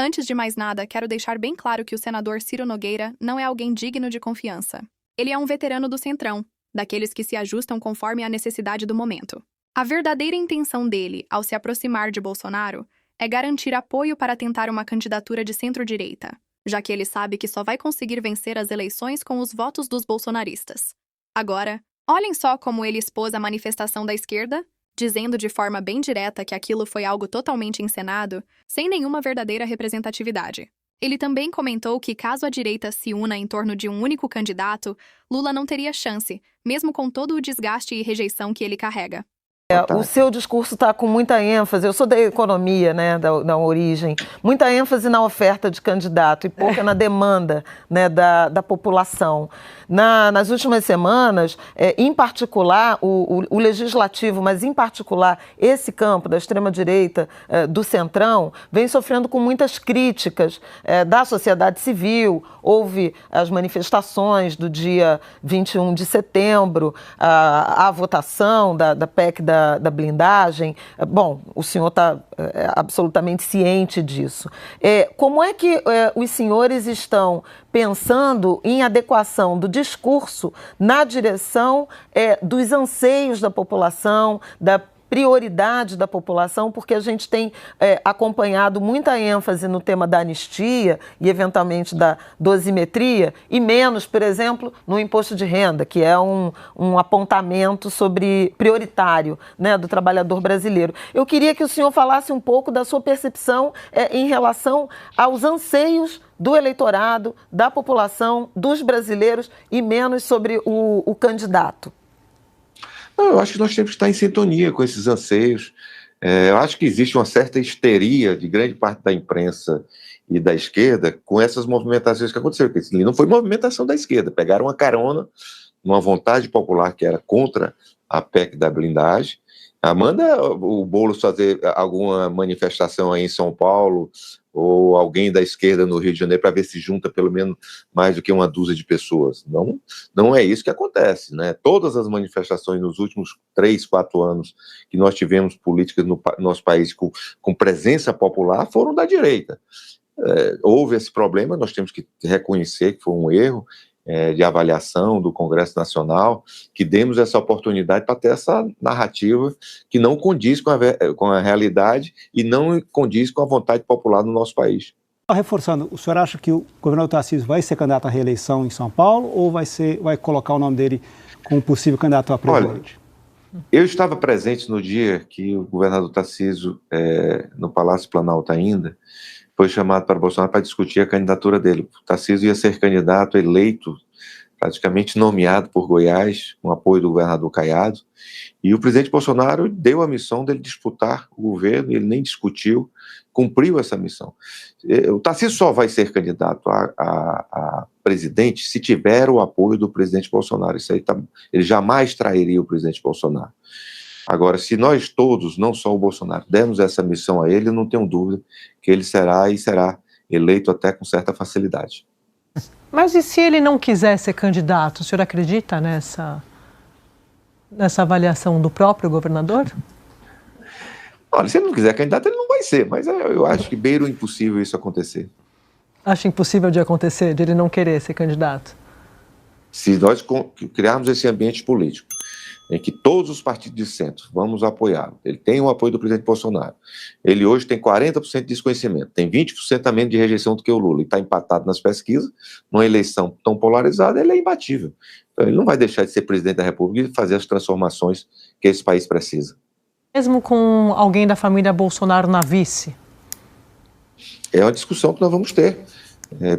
Antes de mais nada, quero deixar bem claro que o senador Ciro Nogueira não é alguém digno de confiança. Ele é um veterano do Centrão, daqueles que se ajustam conforme a necessidade do momento. A verdadeira intenção dele, ao se aproximar de Bolsonaro, é garantir apoio para tentar uma candidatura de centro-direita, já que ele sabe que só vai conseguir vencer as eleições com os votos dos bolsonaristas. Agora, olhem só como ele expôs a manifestação da esquerda, dizendo de forma bem direta que aquilo foi algo totalmente encenado, sem nenhuma verdadeira representatividade. Ele também comentou que, caso a direita se una em torno de um único candidato, Lula não teria chance, mesmo com todo o desgaste e rejeição que ele carrega. O seu discurso está com muita ênfase, eu sou da economia, né, da origem, muita ênfase na oferta de candidato e pouca na demanda, né, da população. Nas últimas semanas, em particular, o legislativo, mas em particular esse campo da extrema-direita, do Centrão, vem sofrendo com muitas críticas da sociedade civil. Houve as manifestações do dia 21 de setembro, a votação da PEC da blindagem. Bom, o senhor está absolutamente ciente disso. Como é que os senhores estão pensando em adequação do discurso na direção dos anseios da população, da prioridade da população, porque a gente tem acompanhado muita ênfase no tema da anistia e, eventualmente, da dosimetria, e menos, por exemplo, no imposto de renda, que é um apontamento prioritário, né, do trabalhador brasileiro. Eu queria que o senhor falasse um pouco da sua percepção em relação aos anseios do eleitorado, da população, dos brasileiros, e menos sobre o candidato. Não, eu acho que nós temos que estar em sintonia com esses anseios. Eu acho que existe uma certa histeria de grande parte da imprensa e da esquerda com essas movimentações que aconteceram. Porque não foi movimentação da esquerda, pegaram uma carona, uma vontade popular que era contra a PEC da blindagem. Manda o Boulos fazer alguma manifestação aí em São Paulo, ou alguém da esquerda no Rio de Janeiro, para ver se junta pelo menos mais do que uma dúzia de pessoas. Não é isso que acontece, né? Todas as manifestações nos últimos 3, 4 anos que nós tivemos políticas no nosso país com presença popular foram da direita. Houve esse problema, nós temos que reconhecer que foi um erro de avaliação do Congresso Nacional, que demos essa oportunidade para ter essa narrativa que não condiz com a realidade e não condiz com a vontade popular do nosso país. Reforçando, o senhor acha que o governador Tarcísio vai ser candidato à reeleição em São Paulo ou vai colocar o nome dele como possível candidato a presidente? Olha, eu estava presente no dia que o governador Tarcísio, no Palácio Planalto ainda, foi chamado para Bolsonaro para discutir a candidatura dele. O Tarcísio ia ser candidato eleito, praticamente nomeado por Goiás, com apoio do governador Caiado, e o presidente Bolsonaro deu a missão dele disputar o governo, e ele nem discutiu, cumpriu essa missão. O Tarcísio só vai ser candidato a presidente se tiver o apoio do presidente Bolsonaro. Isso aí ele jamais trairia o presidente Bolsonaro. Agora, se nós todos, não só o Bolsonaro, dermos essa missão a ele, eu não tenho dúvida que ele será eleito até com certa facilidade. Mas e se ele não quiser ser candidato? O senhor acredita nessa avaliação do próprio governador? Olha, se ele não quiser candidato, ele não vai ser, mas eu acho que beira o impossível isso acontecer. Acha impossível de acontecer, de ele não querer ser candidato? Se nós criarmos esse ambiente político, em que todos os partidos de centro vamos apoiá-lo. Ele tem o apoio do presidente Bolsonaro. Ele hoje tem 40% de desconhecimento, tem 20% a menos de rejeição do que o Lula, e está empatado nas pesquisas, numa eleição tão polarizada, ele é imbatível. Então, ele não vai deixar de ser presidente da República e fazer as transformações que esse país precisa. Mesmo com alguém da família Bolsonaro na vice? É uma discussão que nós vamos ter.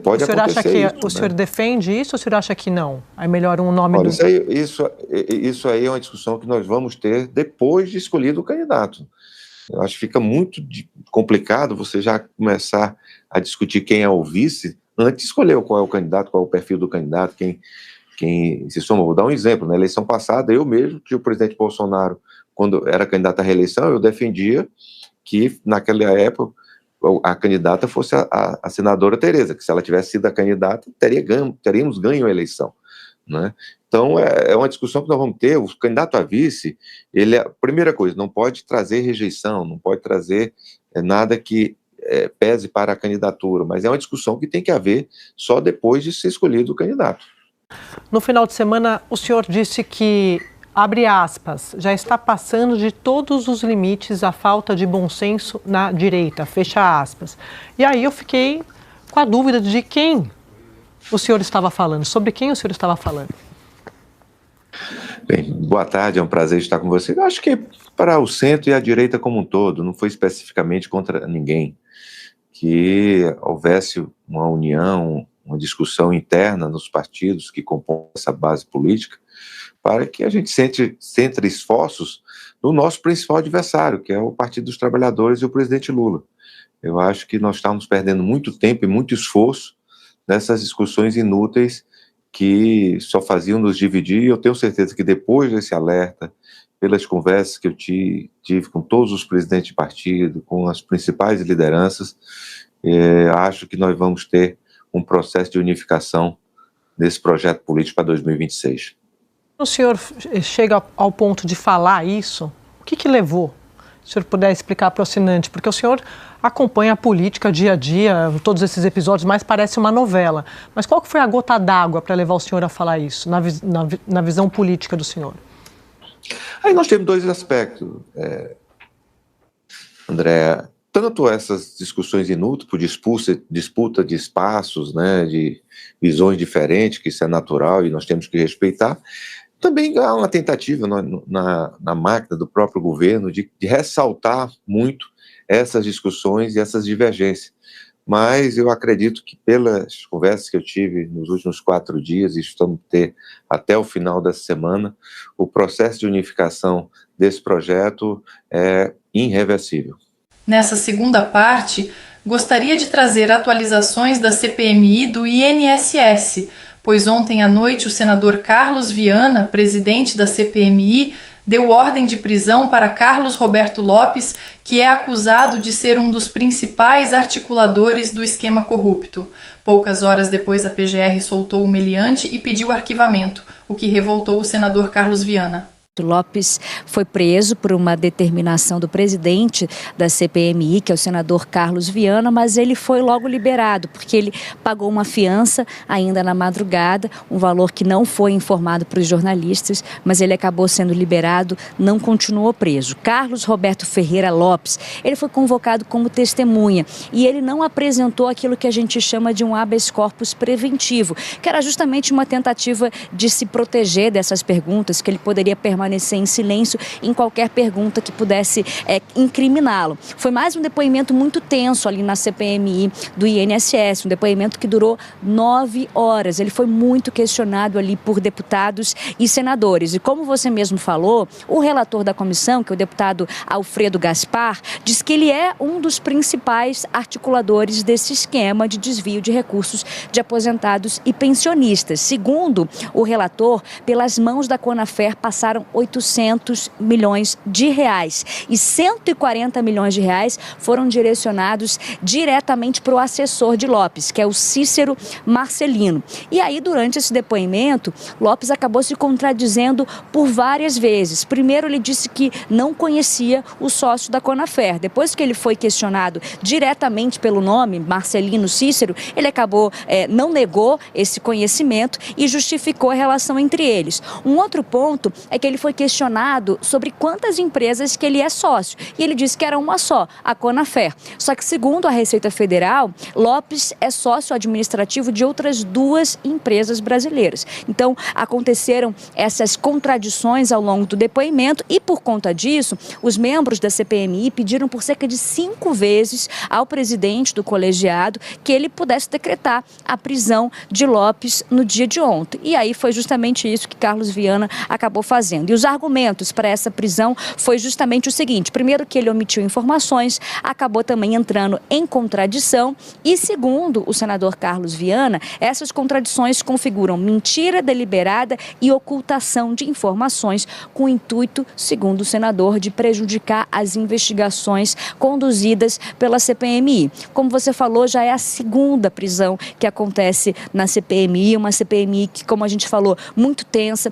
Pode acontecer. O senhor acha que o senhor defende isso ou o senhor acha que não? É melhor um nome... Olha, isso aí é uma discussão que nós vamos ter depois de escolhido o candidato. Eu acho que fica muito complicado você já começar a discutir quem é o vice antes de escolher qual é o candidato, qual é o perfil do candidato, quem se soma. Vou dar um exemplo. Na eleição passada, eu mesmo, que o presidente Bolsonaro, quando era candidato à reeleição, eu defendia que, naquela época, a candidata fosse a senadora Tereza, que se ela tivesse sido a candidata, teríamos ganho a eleição, né? Então, é uma discussão que nós vamos ter. O candidato a vice, primeira coisa, não pode trazer rejeição, não pode trazer nada que pese para a candidatura, mas é uma discussão que tem que haver só depois de ser escolhido o candidato. No final de semana, o senhor disse que, abre aspas, já está passando de todos os limites a falta de bom senso na direita, fecha aspas. E aí eu fiquei com a dúvida de quem o senhor estava falando, sobre quem o senhor estava falando. Bem, boa tarde, é um prazer estar com você. Eu acho que para o centro e a direita como um todo, não foi especificamente contra ninguém, que houvesse uma união, uma discussão interna nos partidos que compõem essa base política, para que a gente centre esforços no nosso principal adversário, que é o Partido dos Trabalhadores e o presidente Lula. Eu acho que nós estamos perdendo muito tempo e muito esforço nessas discussões inúteis que só faziam nos dividir, e eu tenho certeza que depois desse alerta, pelas conversas que eu tive com todos os presidentes de partido, com as principais lideranças, acho que nós vamos ter um processo de unificação desse projeto político para 2026. O senhor chega ao ponto de falar isso, o que levou? Se o senhor puder explicar para o assinante, porque o senhor acompanha a política dia a dia, todos esses episódios, mas parece uma novela. Mas qual que foi a gota d'água para levar o senhor a falar isso, na visão política do senhor? Aí nós temos dois aspectos, André. Tanto essas discussões inúteis por disputa de espaços, né, de visões diferentes, que isso é natural e nós temos que respeitar. Também há uma tentativa na máquina do próprio governo de ressaltar muito essas discussões e essas divergências. Mas eu acredito que pelas conversas que eu tive nos últimos 4 dias, e estamos a ter até o final dessa semana, o processo de unificação desse projeto é irreversível. Nessa segunda parte, gostaria de trazer atualizações da CPMI e do INSS, pois ontem à noite o senador Carlos Viana, presidente da CPMI, deu ordem de prisão para Carlos Roberto Lopes, que é acusado de ser um dos principais articuladores do esquema corrupto. Poucas horas depois, a PGR soltou o meliante e pediu arquivamento, o que revoltou o senador Carlos Viana. Lopes foi preso por uma determinação do presidente da CPMI, que é o senador Carlos Viana, mas ele foi logo liberado, porque ele pagou uma fiança ainda na madrugada, um valor que não foi informado para os jornalistas, mas ele acabou sendo liberado, não continuou preso. Carlos Roberto Ferreira Lopes, ele foi convocado como testemunha e ele não apresentou aquilo que a gente chama de um habeas corpus preventivo, que era justamente uma tentativa de se proteger dessas perguntas, que ele poderia permanecer em silêncio em qualquer pergunta que pudesse incriminá-lo. Foi mais um depoimento muito tenso ali na CPMI do INSS, um depoimento que durou 9 horas. Ele foi muito questionado ali por deputados e senadores. E como você mesmo falou, o relator da comissão, que é o deputado Alfredo Gaspar, diz que ele é um dos principais articuladores desse esquema de desvio de recursos de aposentados e pensionistas. Segundo o relator, pelas mãos da Conafer passaram 800 milhões de reais e 140 milhões de reais foram direcionados diretamente para o assessor de Lopes, que é o Cícero Marcelino. E aí, durante esse depoimento, Lopes acabou se contradizendo por várias vezes. Primeiro, ele disse que não conhecia o sócio da Conafer. Depois que ele foi questionado diretamente pelo nome, Marcelino Cícero, ele não negou esse conhecimento e justificou a relação entre eles. Um outro ponto é que ele foi questionado sobre quantas empresas que ele é sócio. E ele disse que era uma só, a Conafer. Só que, segundo a Receita Federal, Lopes é sócio administrativo de outras 2 empresas brasileiras. Então, aconteceram essas contradições ao longo do depoimento e, por conta disso, os membros da CPMI pediram por cerca de 5 vezes ao presidente do colegiado que ele pudesse decretar a prisão de Lopes no dia de ontem. E aí foi justamente isso que Carlos Viana acabou fazendo. E os argumentos para essa prisão foi justamente o seguinte: primeiro, que ele omitiu informações, acabou também entrando em contradição e, segundo o senador Carlos Viana, essas contradições configuram mentira deliberada e ocultação de informações com o intuito, segundo o senador, de prejudicar as investigações conduzidas pela CPMI. Como você falou, já é a segunda prisão que acontece na CPMI, uma CPMI que, como a gente falou, muito tensa,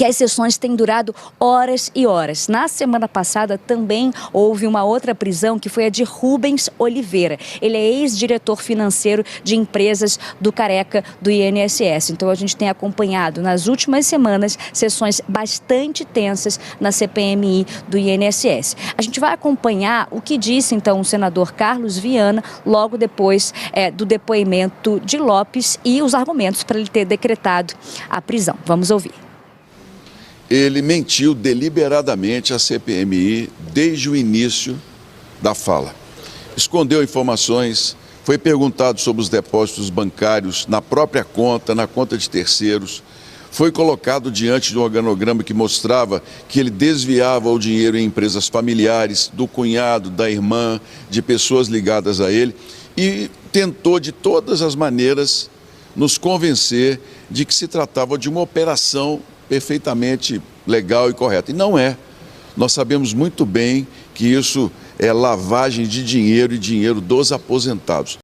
que as sessões têm durado horas e horas. Na semana passada também houve uma outra prisão, que foi a de Rubens Oliveira. Ele é ex-diretor financeiro de empresas do Careca do INSS. Então a gente tem acompanhado nas últimas semanas sessões bastante tensas na CPMI do INSS. A gente vai acompanhar o que disse então o senador Carlos Viana logo depois do depoimento de Lopes e os argumentos para ele ter decretado a prisão. Vamos ouvir. Ele mentiu deliberadamente à CPMI desde o início da fala. Escondeu informações, foi perguntado sobre os depósitos bancários na própria conta, na conta de terceiros. Foi colocado diante de um organograma que mostrava que ele desviava o dinheiro em empresas familiares, do cunhado, da irmã, de pessoas ligadas a ele, e tentou de todas as maneiras nos convencer de que se tratava de uma operação perfeitamente legal e correta. E não é. Nós sabemos muito bem que isso é lavagem de dinheiro e dinheiro dos aposentados.